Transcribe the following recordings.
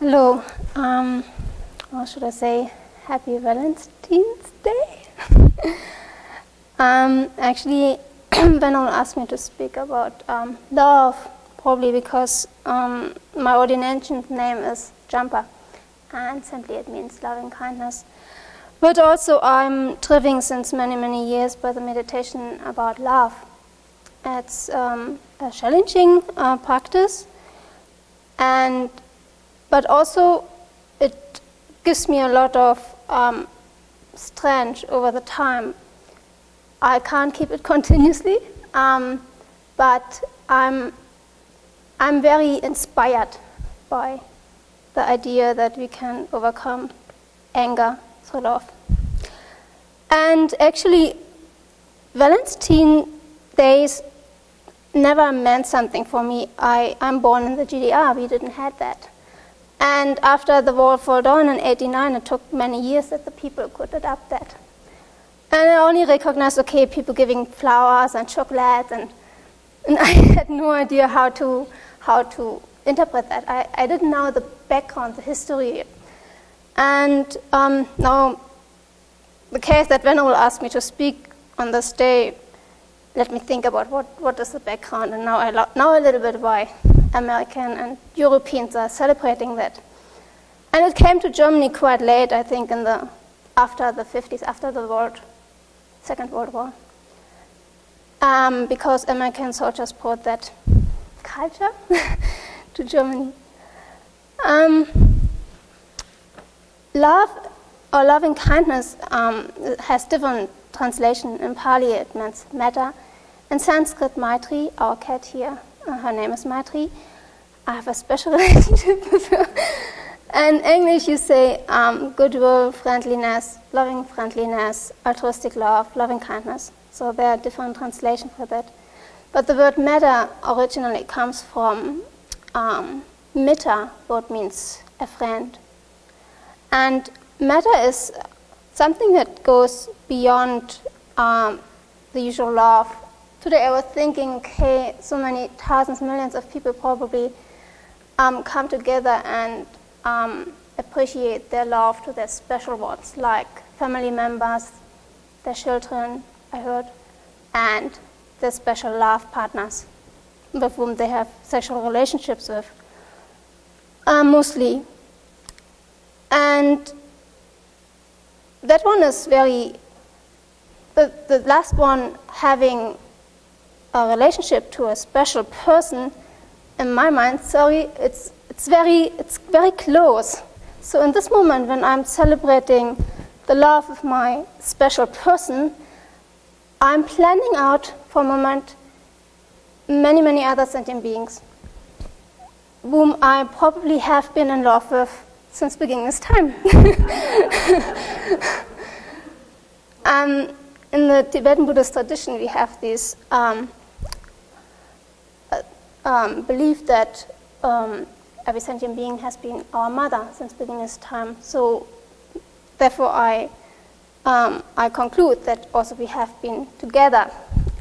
Hello. Or should I say Happy Valentine's Day? Actually, Venerable asked me to speak about love, probably because my ordination name is Jumper, and simply it means loving kindness. But also I'm driven since many, many years by the meditation about love. It's a challenging practice, but also it gives me a lot of strength over the time. I can't keep it continuously, but I'm very inspired by the idea that we can overcome anger through love. And actually, Valentine days never meant something for me. I'm born in the GDR, we didn't have that. And after the wall fell down in '89, it took many years that the people could adapt that. And I only recognized, okay, people giving flowers and chocolate, and I had no idea how to interpret that. I didn't know the background, the history. And now, the case that Venerable asked me to speak on this day, let me think about what is the background, and now I know a little bit why American and Europeans are celebrating that. And it came to Germany quite late, I think, after the 50s, after the Second World War, because American soldiers brought that culture to Germany. Love or loving kindness has different translation. In Pali it means matter. In Sanskrit, Maitri, our cat here, her name is Maitri. I have a special relationship with her. In English you say goodwill, friendliness, altruistic love, loving kindness. So there are different translations for that. But the word matter originally comes from mitta, what means a friend. And matter is something that goes beyond the usual love. Today I was thinking, okay, so many thousands, millions of people probably come together and appreciate their love to their special ones, like family members, their children, I heard, and their special love partners with whom they have sexual relationships with, mostly. And that one is very, the last one, having a relationship to a special person, in my mind, it's very close. So in this moment, when I'm celebrating the love of my special person, I'm planning out for a moment many, many other sentient beings whom I probably have been in love with since beginningless time. In the Tibetan Buddhist tradition, we have this belief that every sentient being has been our mother since beginningless time. So therefore I conclude that also we have been together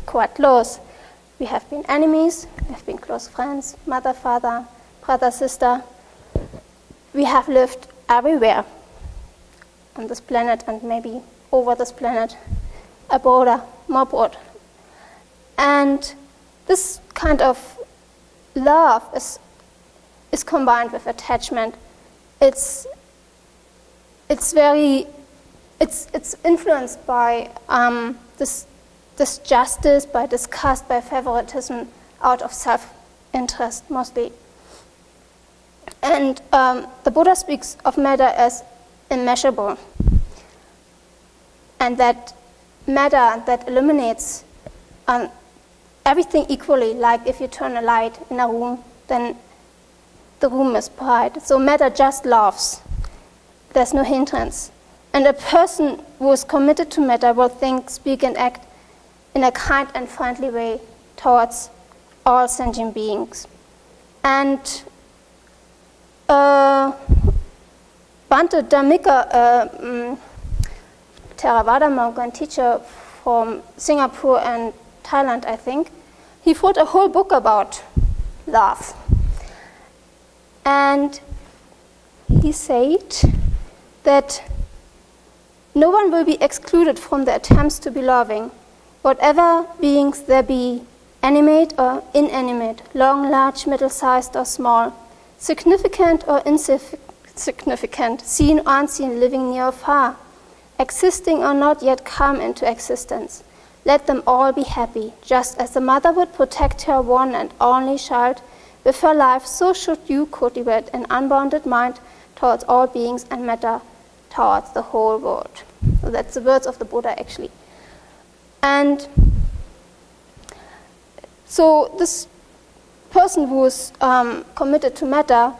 quite close. We have been enemies, we have been close friends, mother, father, brother, sister. We have lived everywhere on this planet and maybe over this planet, abroad, more broad. And this kind of love is combined with attachment. It's influenced by this justice, by disgust, by favoritism, out of self-interest mostly. And the Buddha speaks of matter as immeasurable, and that matter that illuminates everything equally, like if you turn a light in a room, then the room is bright. So matter just loves. There's no hindrance. And a person who is committed to matter will think, speak, and act in a kind and friendly way towards all sentient beings. And Bhante Dhammika, Theravada monk and teacher from Singapore and Thailand, I think, he wrote a whole book about love. And he said that no one will be excluded from the attempts to be loving, whatever beings there be, animate or inanimate, long, large, middle-sized or small, significant or insignificant, seen or unseen, living near or far, existing or not yet come into existence. Let them all be happy, just as the mother would protect her one and only child with her life, so should you cultivate an unbounded mind towards all beings and matter towards the whole world. So that's the words of the Buddha, actually. And so this person who is committed to matter,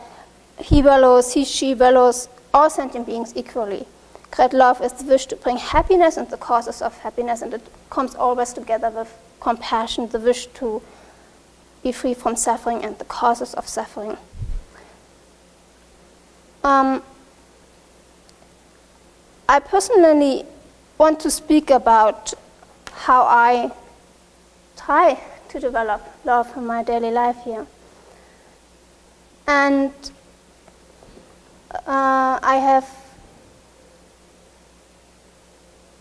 he, she values all sentient beings equally. Great love is the wish to bring happiness and the causes of happiness, and it comes always together with compassion, the wish to be free from suffering and the causes of suffering. I personally want to speak about how I try to develop love in my daily life here. And I have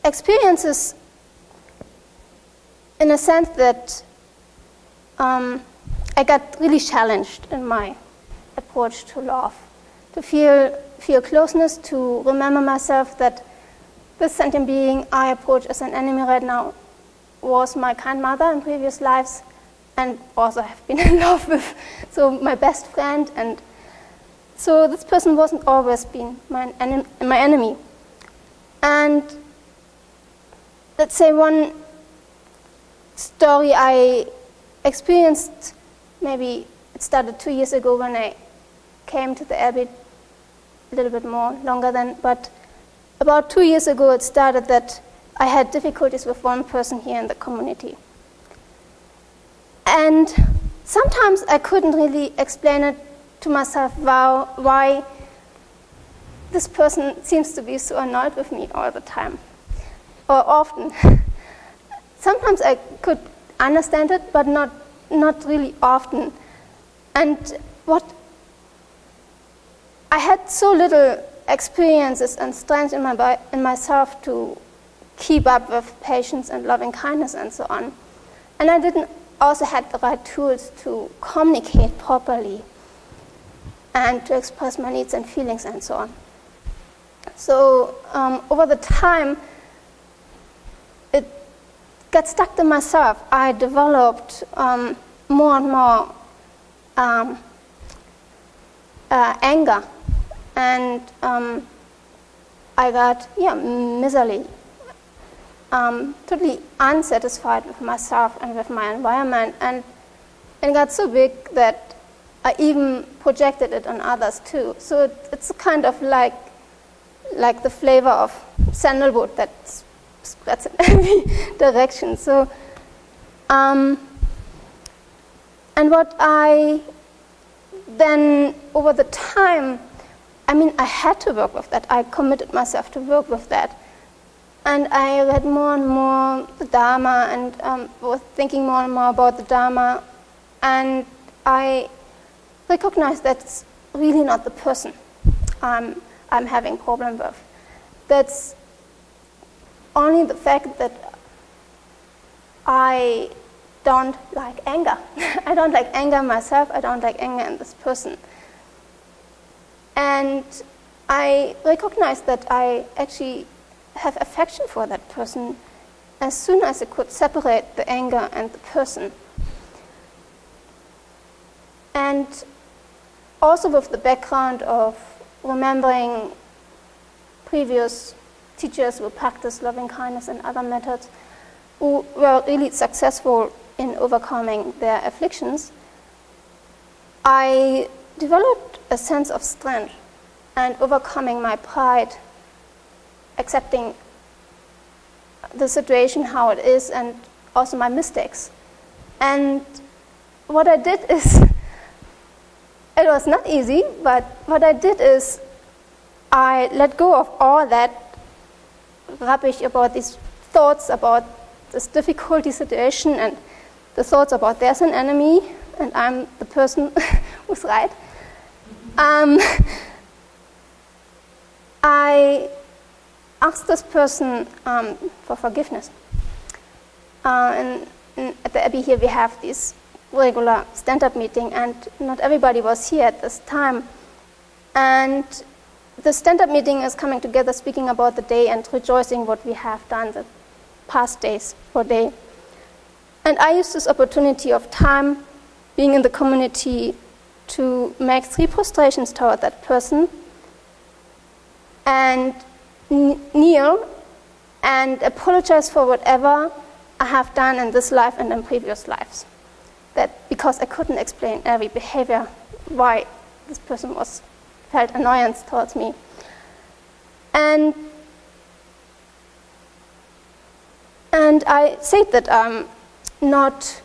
experiences in a sense that I got really challenged in my approach to love, to feel closeness, to remember myself that this sentient being I approach as an enemy right now was my kind mother in previous lives, and also have been in love with, so my best friend, and so this person wasn't always been my enemy. And let's say one story I experienced, maybe it started 2 years ago when I came to the Abbey, a little bit more longer than, but about 2 years ago it started that I had difficulties with one person here in the community. And sometimes I couldn't really explain it to myself why this person seems to be so annoyed with me all the time, or often. Sometimes I could understand it, but not really often. And I had so little experiences and strength in myself to keep up with patience and loving kindness and so on. And I didn't also had the right tools to communicate properly and to express my needs and feelings and so on. So over the time, it got stuck in myself. I developed more and more anger, and I got miserly, totally unsatisfied with myself and with my environment, and it got so big that I even projected it on others too. So it's kind of like the flavor of sandalwood that spreads in every direction. So, and what I then, over the time, I had to work with that. I committed myself to work with that. And I read more and more the Dharma, and was thinking more and more about the Dharma. And I recognized that's really not the person I'm having problem with. That's only the fact that I don't like anger. I don't like anger myself. I don't like anger in this person. And I recognized that I actually have affection for that person as soon as I could separate the anger and the person. And also with the background of remembering previous teachers who practiced loving kindness and other methods who were really successful in overcoming their afflictions, I developed a sense of strength and overcoming my pride, accepting the situation how it is, and also my mistakes. And what I did is, it was not easy, but what I did is I let go of all that rubbish about these thoughts about this difficult situation and the thoughts about there's an enemy and I'm the person who's right. I asked this person for forgiveness. And at the Abbey here we have this regular stand-up meeting, and not everybody was here at this time. And the stand-up meeting is coming together, speaking about the day and rejoicing what we have done the past days or day. And I used this opportunity of time being in the community to make 3 prostrations toward that person and kneel and apologize for whatever I have done in this life and in previous lives. That because I couldn't explain every behavior, why this person felt annoyance towards me. And I said that I'm not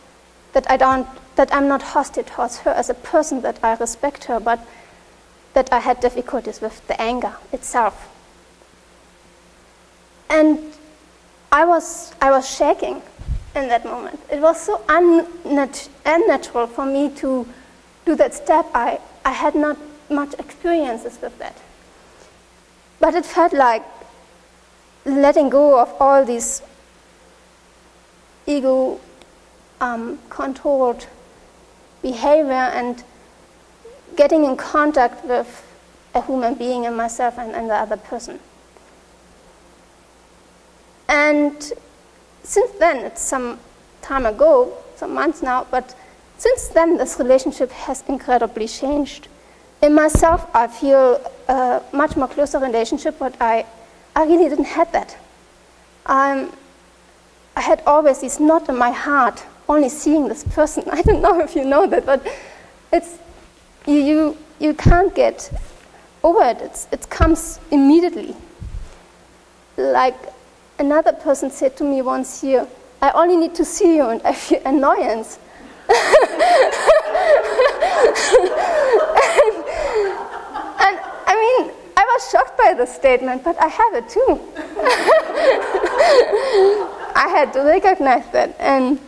hostile towards her as a person, that I respect her, but that I had difficulties with the anger itself. And I was shaking in that moment. It was so unnatural for me to do that step. I had not much experiences with that. But it felt like letting go of all these ego-controlled behavior and getting in contact with a human being in myself and the other person. And since then, it's some time ago, some months now, but since then this relationship has incredibly changed. In myself, I feel a much more closer relationship, but I really didn't have that. I had always this knot in my heart, only seeing this person. I don't know if you know that, but it's you can't get over it. It comes immediately. Like another person said to me once here, I only need to see you and I feel annoyance. and I mean, I was shocked by this statement, but I have it too. I had to recognize that, and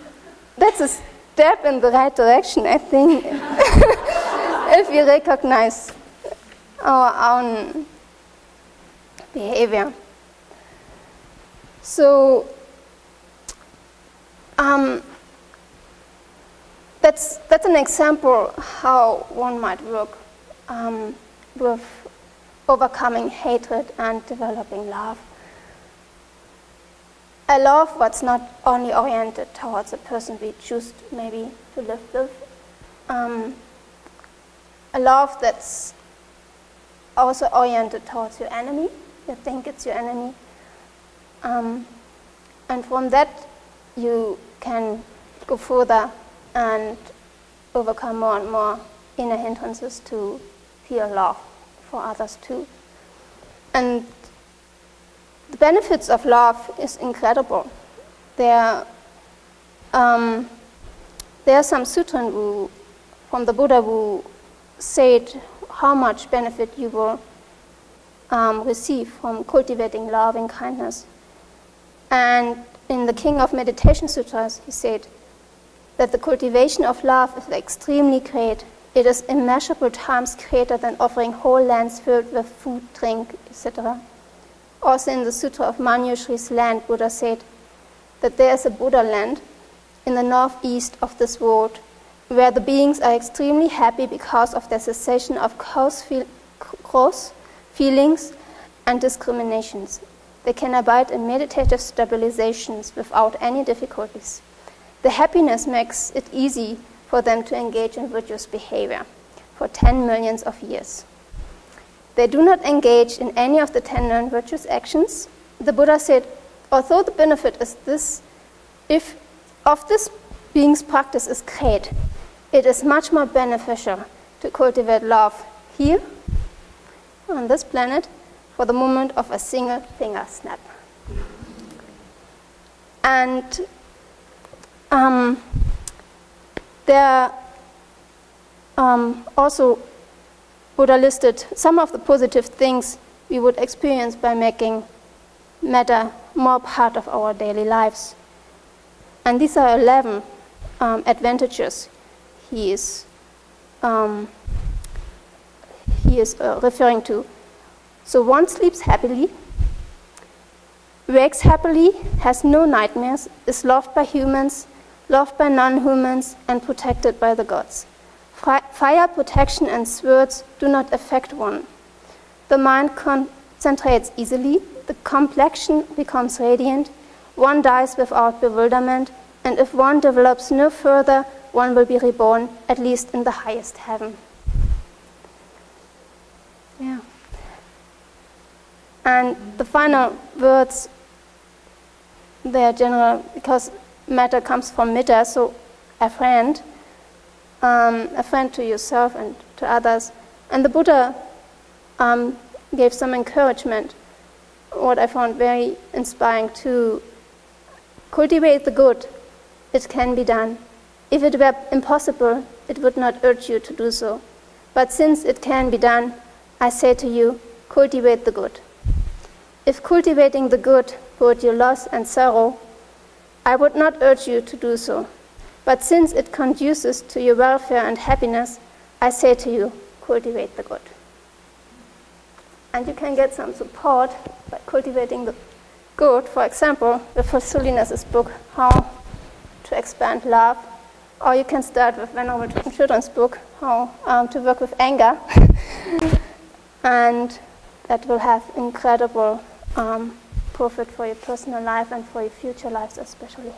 that's a step in the right direction, I think, if we recognize our own behavior. So that's an example how one might work with overcoming hatred and developing love. A love what's not only oriented towards a person we choose maybe to live with. A love that's also oriented towards your enemy. You think it's your enemy. And from that, you can go further and overcome more and more inner hindrances to feel love for others too. And the benefits of love is incredible. There are some sutras from the Buddha who said how much benefit you will receive from cultivating love and kindness. And in the King of Meditation Sutras, he said that the cultivation of love is extremely great. It is immeasurable times greater than offering whole lands filled with food, drink, etc. Also in the Sutra of Manjushri's land, Buddha said that there is a Buddha land in the northeast of this world where the beings are extremely happy because of their cessation of gross feelings and discriminations. They can abide in meditative stabilizations without any difficulties. The happiness makes it easy for them to engage in virtuous behavior for 10 millions of years. They do not engage in any of the 10 non-virtuous actions. The Buddha said, although the benefit is this, if of this being's practice is great, it is much more beneficial to cultivate love here, on this planet, for the moment of a single finger snap. And there also Buddha listed some of the positive things we would experience by making matter more part of our daily lives. And these are 11 advantages he is referring to. So one sleeps happily, wakes happily, has no nightmares, is loved by humans, loved by non-humans, and protected by the gods. Fire, protection, and swords do not affect one. The mind concentrates easily, the complexion becomes radiant, one dies without bewilderment, and if one develops no further, one will be reborn, at least in the highest heaven. Yeah. And the final words, they are general, because matter comes from mitta, so a friend to yourself and to others. And the Buddha gave some encouragement, what I found very inspiring, to cultivate the good. It can be done. If it were impossible, it would not urge you to do so. But since it can be done, I say to you, cultivate the good. If cultivating the good brought you loss and sorrow, I would not urge you to do so. But since it conduces to your welfare and happiness, I say to you, cultivate the good. And you can get some support by cultivating the good, for example, with His Holiness's book, How to Expand Love. Or you can start with Venerable Children's book, How to Work with Anger. And that will have incredible profit for your personal life and for your future lives especially.